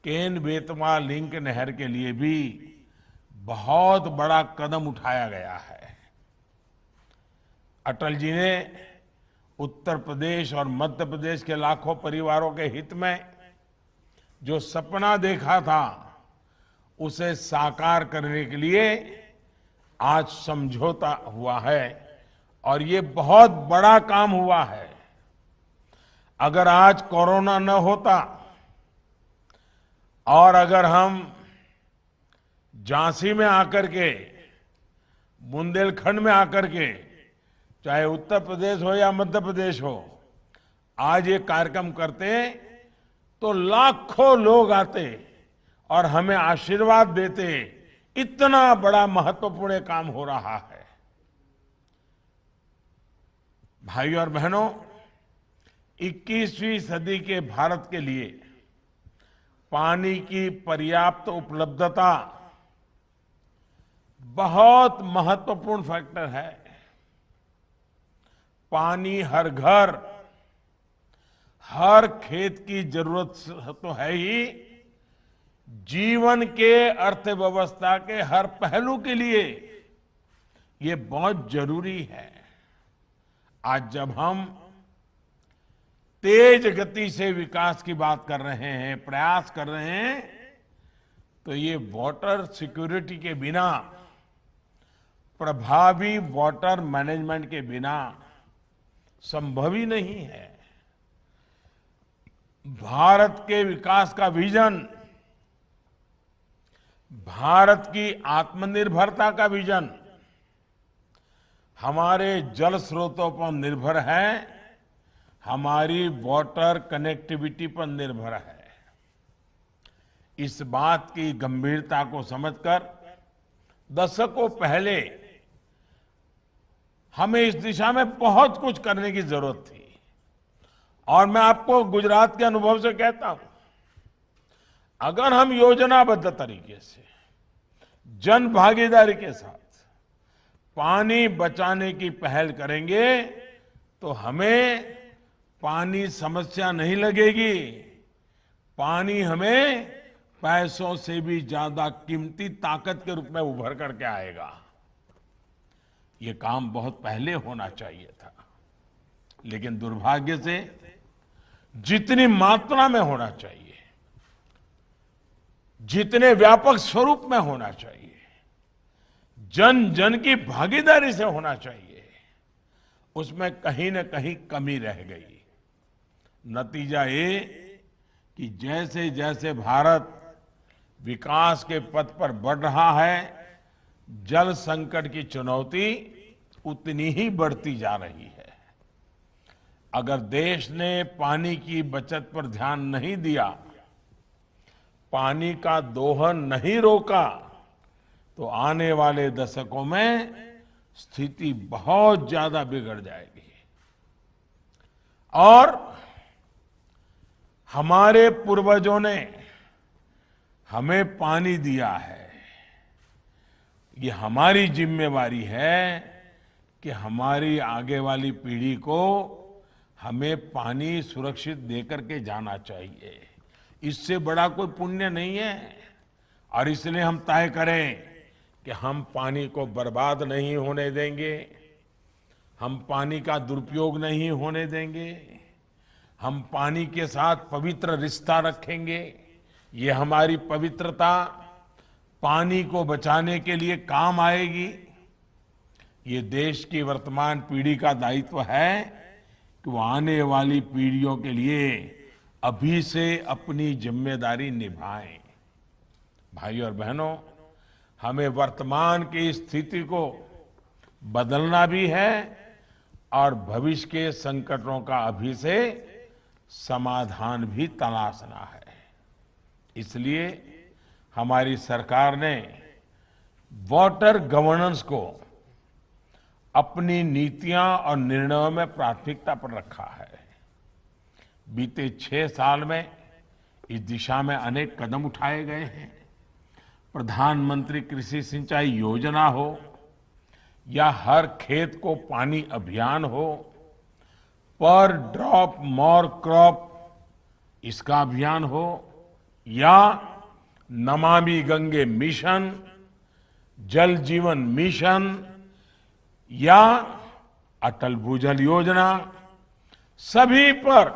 केन बेतवा लिंक नहर के लिए भी बहुत बड़ा कदम उठाया गया है। अटल जी ने उत्तर प्रदेश और मध्य प्रदेश के लाखों परिवारों के हित में जो सपना देखा था उसे साकार करने के लिए आज समझौता हुआ है, और ये बहुत बड़ा काम हुआ है। अगर आज कोरोना न होता और अगर हम झांसी में आकर के, बुंदेलखंड में आकर के, चाहे उत्तर प्रदेश हो या मध्य प्रदेश हो, आज ये कार्यक्रम करते तो लाखों लोग आते और हमें आशीर्वाद देते। इतना बड़ा महत्वपूर्ण काम हो रहा है। भाइयों और बहनों, 21वीं सदी के भारत के लिए पानी की पर्याप्त उपलब्धता बहुत महत्वपूर्ण फैक्टर है। पानी हर घर, हर खेत की जरूरत तो है ही, जीवन के अर्थव्यवस्था के हर पहलू के लिए ये बहुत जरूरी है। आज जब हम तेज गति से विकास की बात कर रहे हैं, प्रयास कर रहे हैं, तो ये वाटर सिक्योरिटी के बिना, प्रभावी वाटर मैनेजमेंट के बिना संभव ही नहीं है। भारत के विकास का विजन, भारत की आत्मनिर्भरता का विजन हमारे जल स्रोतों पर निर्भर है, हमारी वाटर कनेक्टिविटी पर निर्भर है। इस बात की गंभीरता को समझकर दशकों पहले हमें इस दिशा में बहुत कुछ करने की जरूरत थी। और मैं आपको गुजरात के अनुभव से कहता हूं, अगर हम योजनाबद्ध तरीके से, जन भागीदारी के साथ पानी बचाने की पहल करेंगे तो हमें पानी समस्या नहीं लगेगी। पानी हमें पैसों से भी ज्यादा कीमती ताकत के रूप में उभर करके आएगा। ये काम बहुत पहले होना चाहिए था, लेकिन दुर्भाग्य से जितनी मात्रा में होना चाहिए, जितने व्यापक स्वरूप में होना चाहिए, जन जन की भागीदारी से होना चाहिए, उसमें कहीं न कहीं कमी रह गई। नतीजा ये कि जैसे जैसे भारत विकास के पथ पर बढ़ रहा है, जल संकट की चुनौती उतनी ही बढ़ती जा रही है। अगर देश ने पानी की बचत पर ध्यान नहीं दिया, पानी का दोहन नहीं रोका, तो आने वाले दशकों में स्थिति बहुत ज्यादा बिगड़ जाएगी। और हमारे पूर्वजों ने हमें पानी दिया है, ये हमारी जिम्मेवारी है कि हमारी आगे वाली पीढ़ी को हमें पानी सुरक्षित देकर के जाना चाहिए। इससे बड़ा कोई पुण्य नहीं है। और इसलिए हम तय करें कि हम पानी को बर्बाद नहीं होने देंगे, हम पानी का दुरुपयोग नहीं होने देंगे, हम पानी के साथ पवित्र रिश्ता रखेंगे। ये हमारी पवित्रता पानी को बचाने के लिए काम आएगी। ये देश की वर्तमान पीढ़ी का दायित्व है कि वो आने वाली पीढ़ियों के लिए अभी से अपनी जिम्मेदारी निभाएं। भाइयों और बहनों, हमें वर्तमान की स्थिति को बदलना भी है और भविष्य के संकटों का अभी से समाधान भी तलाशना है। इसलिए हमारी सरकार ने वाटर गवर्नेंस को अपनी नीतियां और निर्णयों में प्राथमिकता पर रखा है। बीते 6 साल में इस दिशा में अनेक कदम उठाए गए हैं। प्रधानमंत्री कृषि सिंचाई योजना हो या हर खेत को पानी अभियान हो, पर ड्रॉप मोर क्रॉप इसका अभियान हो, या नमामि गंगे मिशन, जल जीवन मिशन या अटल भूजल योजना, सभी पर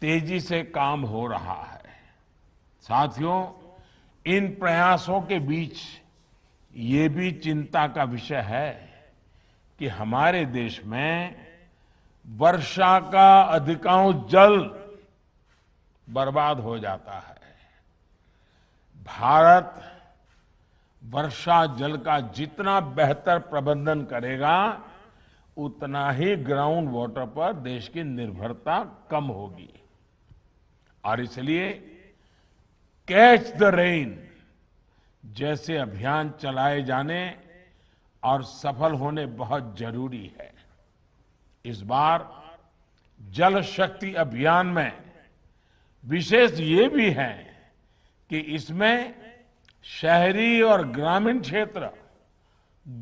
तेजी से काम हो रहा है। साथियों, इन प्रयासों के बीच ये भी चिंता का विषय है कि हमारे देश में वर्षा का अधिकांश जल बर्बाद हो जाता है। भारत वर्षा जल का जितना बेहतर प्रबंधन करेगा, उतना ही ग्राउंड वाटर पर देश की निर्भरता कम होगी। और इसलिए कैच द रेन जैसे अभियान चलाए जाने और सफल होने बहुत जरूरी है। इस बार जल शक्ति अभियान में विशेष ये भी है कि इसमें शहरी और ग्रामीण क्षेत्र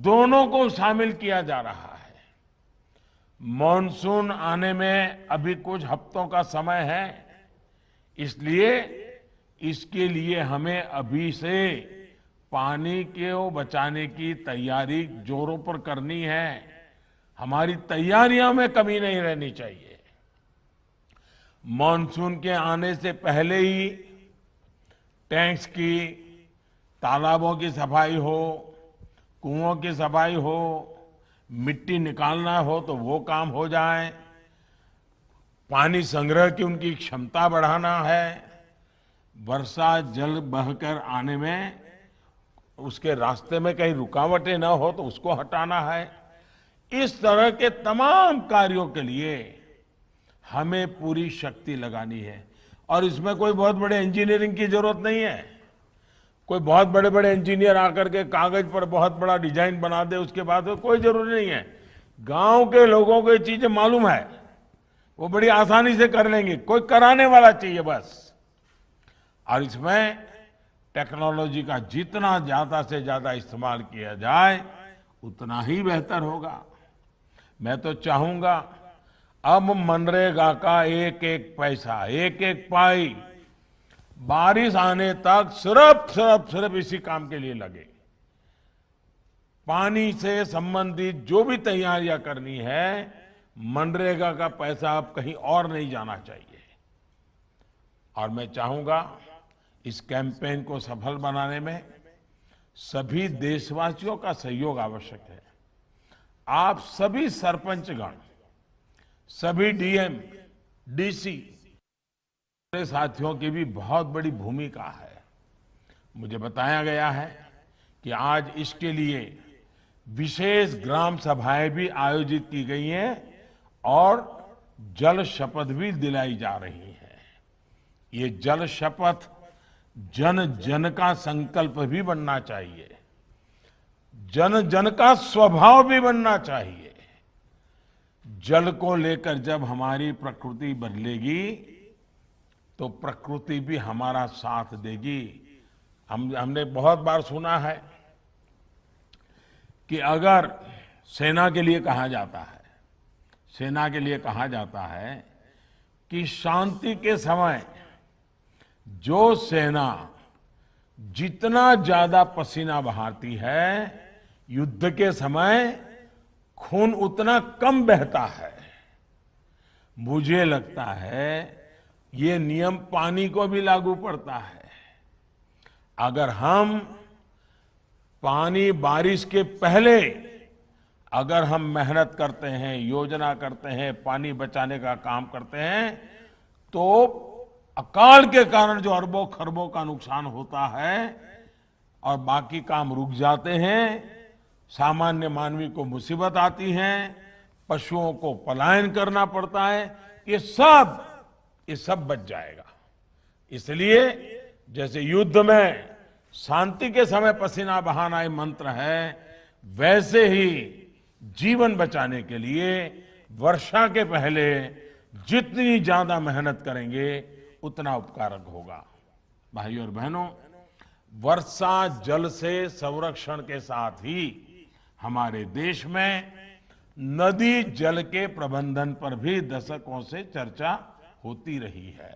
दोनों को शामिल किया जा रहा है। मॉनसून आने में अभी कुछ हफ्तों का समय है, इसलिए इसके लिए हमें अभी से पानी को बचाने की तैयारी जोरों पर करनी है। हमारी तैयारियों में कमी नहीं रहनी चाहिए। मॉनसून के आने से पहले ही टैंक्स की, तालाबों की सफाई हो, कुओं की सफाई हो, मिट्टी निकालना हो तो वो काम हो जाए, पानी संग्रह की उनकी क्षमता बढ़ाना है, वर्षा जल बहकर आने में उसके रास्ते में कहीं रुकावटें न हो तो उसको हटाना है। इस तरह के तमाम कार्यों के लिए हमें पूरी शक्ति लगानी है। और इसमें कोई बहुत बड़े इंजीनियरिंग की जरूरत नहीं है। कोई बहुत बड़े बड़े इंजीनियर आकर के कागज पर बहुत बड़ा डिजाइन बना दे, उसके बाद कोई जरूरी नहीं है। गांव के लोगों को ये चीजें मालूम है, वो बड़ी आसानी से कर लेंगे। कोई कराने वाला चाहिए बस। और इसमें टेक्नोलॉजी का जितना ज्यादा से ज्यादा इस्तेमाल किया जाए उतना ही बेहतर होगा। मैं तो चाहूंगा अब मनरेगा का एक एक पैसा, एक एक पाई बारिश आने तक सिर्फ इसी काम के लिए लगे। पानी से संबंधित जो भी तैयारियां करनी है, मनरेगा का पैसा अब कहीं और नहीं जाना चाहिए। और मैं चाहूंगा इस कैंपेन को सफल बनाने में सभी देशवासियों का सहयोग आवश्यक है। आप सभी सरपंचगण, सभी डीएम, डीसी, साथियों की भी बहुत बड़ी भूमिका है। मुझे बताया गया है कि आज इसके लिए विशेष ग्राम सभाएं भी आयोजित की गई हैं और जल शपथ भी दिलाई जा रही है। ये जल शपथ जन जन का संकल्प भी बनना चाहिए, जन जन का स्वभाव भी बनना चाहिए। जल को लेकर जब हमारी प्रकृति बदलेगी तो प्रकृति भी हमारा साथ देगी। हमने बहुत बार सुना है कि अगर सेना के लिए कहा जाता है कि शांति के समय जो सेना जितना ज्यादा पसीना बहाती है, युद्ध के समय खून उतना कम बहता है। मुझे लगता है ये नियम पानी को भी लागू पड़ता है। अगर हम पानी बारिश के पहले अगर हम मेहनत करते हैं, योजना करते हैं, पानी बचाने का काम करते हैं, तो अकाल के कारण जो अरबों खरबों का नुकसान होता है और बाकी काम रुक जाते हैं, सामान्य मानवी को मुसीबत आती है, पशुओं को पलायन करना पड़ता है, ये सब बच जाएगा। इसलिए जैसे युद्ध में शांति के समय पसीना बहाना ये मंत्र है, वैसे ही जीवन बचाने के लिए वर्षा के पहले जितनी ज्यादा मेहनत करेंगे उतना उपकारक होगा। भाइयों और बहनों, वर्षा जल से संरक्षण के साथ ही हमारे देश में नदी जल के प्रबंधन पर भी दशकों से चर्चा होती रही है।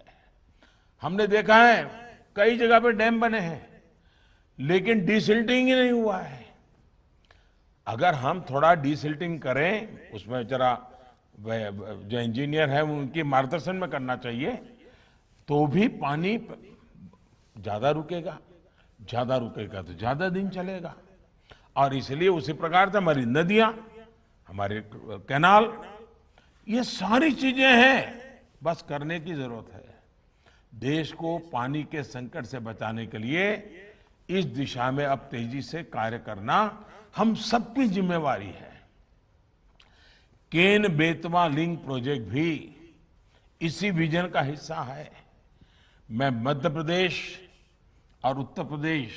हमने देखा है कई जगह पे डैम बने हैं, लेकिन डिसिल्टिंग ही नहीं हुआ है। अगर हम थोड़ा डिसिल्टिंग करें, उसमें जरा जो इंजीनियर है उनके मार्गदर्शन में करना चाहिए, तो भी पानी ज्यादा रुकेगा तो ज्यादा दिन चलेगा। और इसलिए उसी प्रकार से हमारी नदियां, हमारे कैनाल, ये सारी चीजें हैं, बस करने की जरूरत है। देश को पानी के संकट से बचाने के लिए इस दिशा में अब तेजी से कार्य करना हम सबकी जिम्मेवारी है। केन बेतवा लिंक प्रोजेक्ट भी इसी विजन का हिस्सा है। मैं मध्य प्रदेश और उत्तर प्रदेश,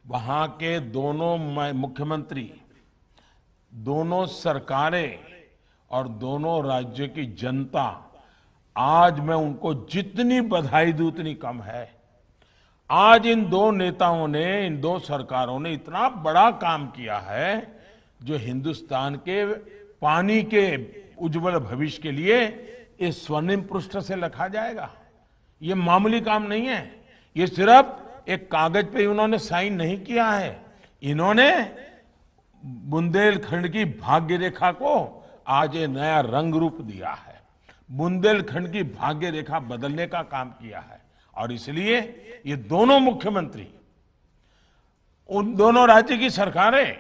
वहां के दोनों मुख्यमंत्री, दोनों सरकारें और दोनों राज्य की जनता, आज मैं उनको जितनी बधाई दूं उतनी कम है। आज इन दो नेताओं ने, इन दो सरकारों ने इतना बड़ा काम किया है जो हिंदुस्तान के पानी के उज्जवल भविष्य के लिए इस स्वर्णिम पृष्ठ से लिखा जाएगा। ये मामूली काम नहीं है। ये सिर्फ एक कागज पे उन्होंने साइन नहीं किया है, इन्होंने बुंदेलखंड की भाग्य रेखा को आज ये नया रंग रूप दिया है। बुंदेलखंड की भाग्य रेखा बदलने का काम किया है। और इसलिए ये दोनों मुख्यमंत्री, उन दोनों राज्य की सरकारें,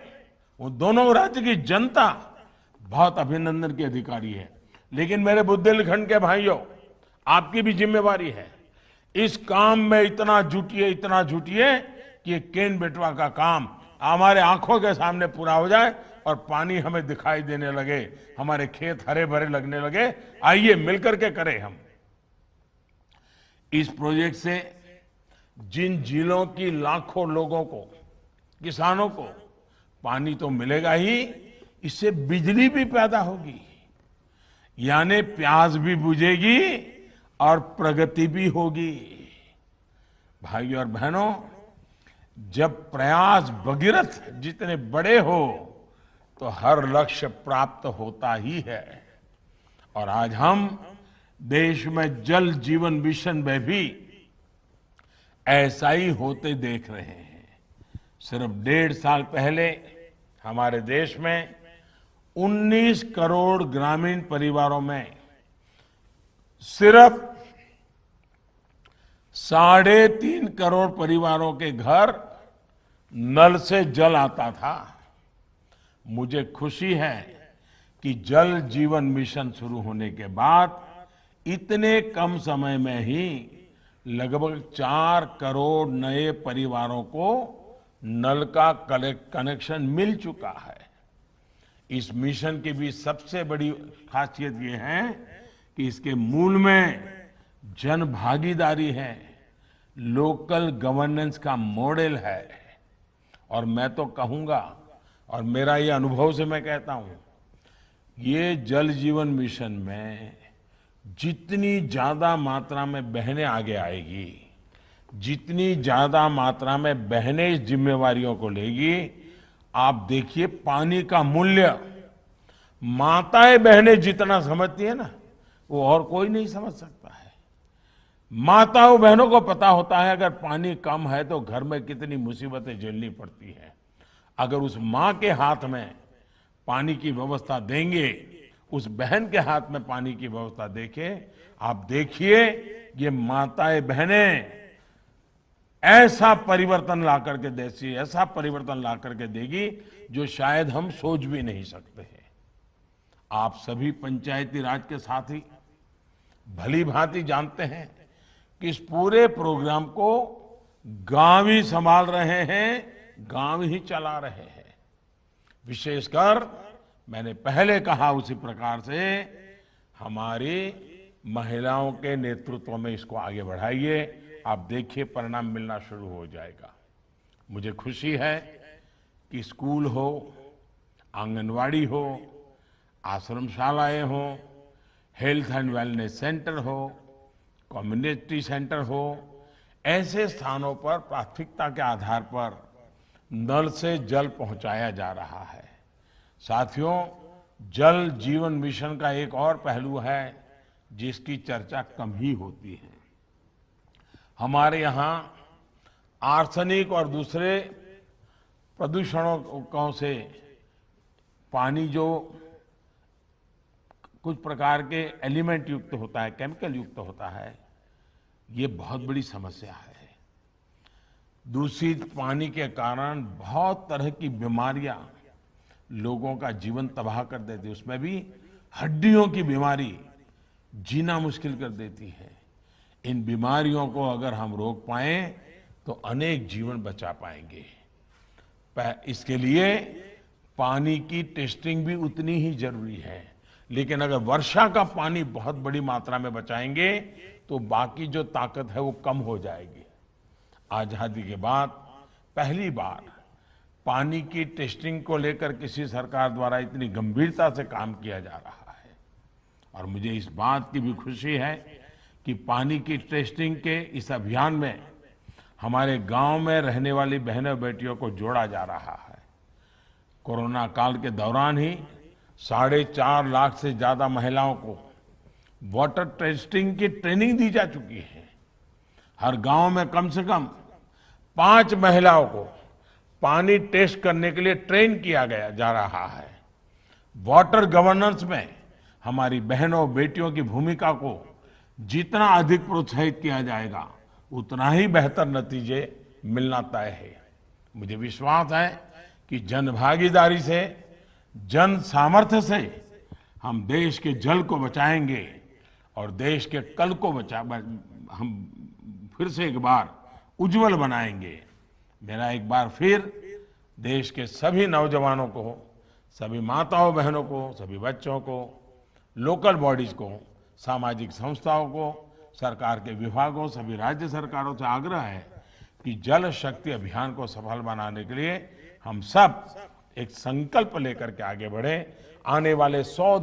उन दोनों राज्य की जनता बहुत अभिनंदन के अधिकारी है। लेकिन मेरे बुंदेलखंड के भाइयों, आपकी भी जिम्मेवारी है। इस काम में इतना जुटिए कि ये केन बेटवा का काम हमारे आंखों के सामने पूरा हो जाए और पानी हमें दिखाई देने लगे, हमारे खेत हरे भरे लगने लगे। आइए मिलकर के करें हम। इस प्रोजेक्ट से जिन जिलों की लाखों लोगों को, किसानों को पानी तो मिलेगा ही, इससे बिजली भी पैदा होगी, यानी प्यास भी बुझेगी और प्रगति भी होगी। भाइयों और बहनों, जब प्रयास भगीरथ जितने बड़े हो तो हर लक्ष्य प्राप्त होता ही है। और आज हम देश में जल जीवन मिशन में भी ऐसा ही होते देख रहे हैं। सिर्फ 1.5 साल पहले हमारे देश में 19 करोड़ ग्रामीण परिवारों में सिर्फ 3.5 करोड़ परिवारों के घर नल से जल आता था। मुझे खुशी है कि जल जीवन मिशन शुरू होने के बाद इतने कम समय में ही लगभग 4 करोड़ नए परिवारों को नल का कनेक्शन मिल चुका है। इस मिशन की भी सबसे बड़ी खासियत ये है कि इसके मूल में जन भागीदारी है, लोकल गवर्नेंस का मॉडल है। और मैं तो कहूंगा, और मेरा ये अनुभव से मैं कहता हूं, ये जल जीवन मिशन में जितनी ज्यादा मात्रा में बहनें आगे आएगी, जितनी ज्यादा मात्रा में बहनें इस जिम्मेवारियों को लेगी, आप देखिए पानी का मूल्य माताएं बहनें जितना समझती है ना, वो और कोई नहीं समझ सकता है। माताओं बहनों को पता होता है अगर पानी कम है तो घर में कितनी मुसीबतें झेलनी पड़ती है। अगर उस माँ के हाथ में पानी की व्यवस्था देंगे, उस बहन के हाथ में पानी की व्यवस्था देखें, आप देखिए ये माताएं बहनें ऐसा परिवर्तन ला करके देगी, ऐसा परिवर्तन ला करके देगी जो शायद हम सोच भी नहीं सकते हैं। आप सभी पंचायती राज के साथी भली भांति जानते हैं कि इस पूरे प्रोग्राम को गांव ही संभाल रहे हैं, गांव ही चला रहे हैं। विशेषकर मैंने पहले कहा उसी प्रकार से हमारी महिलाओं के नेतृत्व में इसको आगे बढ़ाइए। आप देखिए परिणाम मिलना शुरू हो जाएगा। मुझे खुशी है कि स्कूल हो, आंगनवाड़ी हो, आश्रमशालाएं हो, हेल्थ एंड वेलनेस सेंटर हो, कम्युनिटी सेंटर हो, ऐसे स्थानों पर प्राथमिकता के आधार पर नल से जल पहुंचाया जा रहा है। साथियों, जल जीवन मिशन का एक और पहलू है जिसकी चर्चा कम ही होती है। हमारे यहाँ आर्सेनिक और दूसरे प्रदूषणों से पानी जो कुछ प्रकार के एलिमेंट युक्त होता है, केमिकल युक्त होता है, ये बहुत बड़ी समस्या है। दूषित पानी के कारण बहुत तरह की बीमारियां लोगों का जीवन तबाह कर देती है। उसमें भी हड्डियों की बीमारी जीना मुश्किल कर देती है। इन बीमारियों को अगर हम रोक पाएं तो अनेक जीवन बचा पाएंगे। इसके लिए पानी की टेस्टिंग भी उतनी ही जरूरी है। लेकिन अगर वर्षा का पानी बहुत बड़ी मात्रा में बचाएंगे तो बाकी जो ताकत है वो कम हो जाएगी। आजादी के बाद पहली बार पानी की टेस्टिंग को लेकर किसी सरकार द्वारा इतनी गंभीरता से काम किया जा रहा है। और मुझे इस बात की भी खुशी है कि पानी की टेस्टिंग के इस अभियान में हमारे गांव में रहने वाली बहनों बेटियों को जोड़ा जा रहा है। कोरोना काल के दौरान ही 4.5 लाख से ज्यादा महिलाओं को वाटर टेस्टिंग की ट्रेनिंग दी जा चुकी है। हर गांव में कम से कम 5 महिलाओं को पानी टेस्ट करने के लिए ट्रेन किया गया जा रहा है। वाटर गवर्नेंस में हमारी बहनों बेटियों की भूमिका को जितना अधिक प्रोत्साहित किया जाएगा उतना ही बेहतर नतीजे मिलना तय है। मुझे विश्वास है कि जन भागीदारी से, जन सामर्थ्य से हम देश के जल को बचाएंगे और देश के कल को हम फिर से एक बार उज्जवल बनाएंगे। मेरा एक बार फिर देश के सभी नौजवानों को, सभी माताओं बहनों को, सभी बच्चों को, लोकल बॉडीज को, सामाजिक संस्थाओं को, सरकार के विभागों, सभी राज्य सरकारों से आग्रह है कि जल शक्ति अभियान को सफल बनाने के लिए हम सब एक संकल्प लेकर के आगे बढ़े। आने वाले 100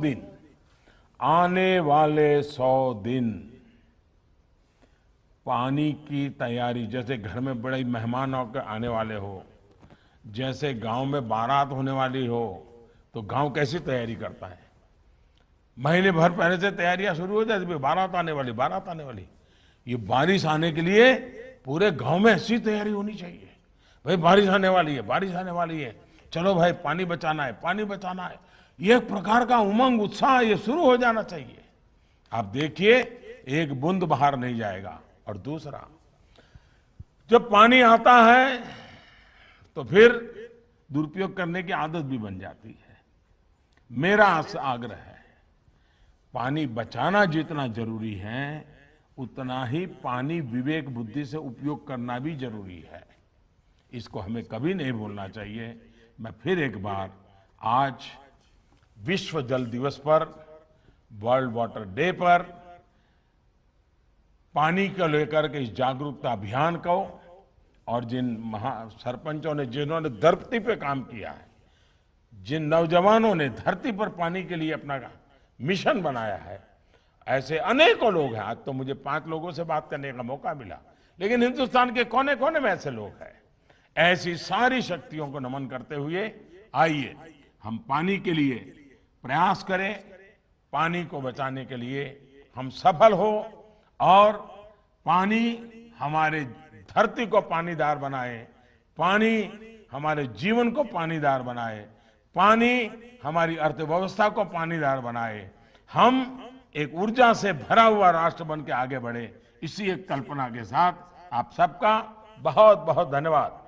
दिन पानी की तैयारी, जैसे घर में बड़े मेहमान आने वाले हो, जैसे गांव में बारात होने वाली हो, तो गांव कैसी तैयारी करता है? महीने भर पहले से तैयारियां शुरू हो जाती है, बारात आने वाली। ये बारिश आने के लिए पूरे गांव में ऐसी तैयारी होनी चाहिए। भाई बारिश आने वाली है, चलो भाई पानी बचाना है। ये एक प्रकार का उमंग, उत्साह ये शुरू हो जाना चाहिए। आप देखिए, एक बूंद बाहर नहीं जाएगा। और दूसरा, जब पानी आता है तो फिर दुरुपयोग करने की आदत भी बन जाती है। मेरा आग्रह है, पानी बचाना जितना जरूरी है उतना ही पानी विवेक बुद्धि से उपयोग करना भी जरूरी है। इसको हमें कभी नहीं भूलना चाहिए। मैं फिर एक बार आज विश्व जल दिवस पर, वर्ल्ड वाटर डे पर पानी को लेकर के इस जागरूकता अभियान को, और जिन सरपंचों ने, जिन्होंने धरती पे काम किया है, जिन नौजवानों ने धरती पर पानी के लिए अपना मिशन बनाया है, ऐसे अनेकों लोग हैं। आज तो मुझे 5 लोगों से बात करने का मौका मिला, लेकिन हिंदुस्तान के कोने कोने में ऐसे लोग हैं। ऐसी सारी शक्तियों को नमन करते हुए आइए हम पानी के लिए प्रयास करें, पानी को बचाने के लिए हम सफल हो और पानी हमारे धरती को पानीदार बनाए, पानी हमारे जीवन को पानीदार बनाए, पानी हमारी अर्थव्यवस्था को पानीदार बनाए। हम एक ऊर्जा से भरा हुआ राष्ट्र बन के आगे बढ़े। इसी एक कल्पना के साथ आप सबका बहुत बहुत धन्यवाद।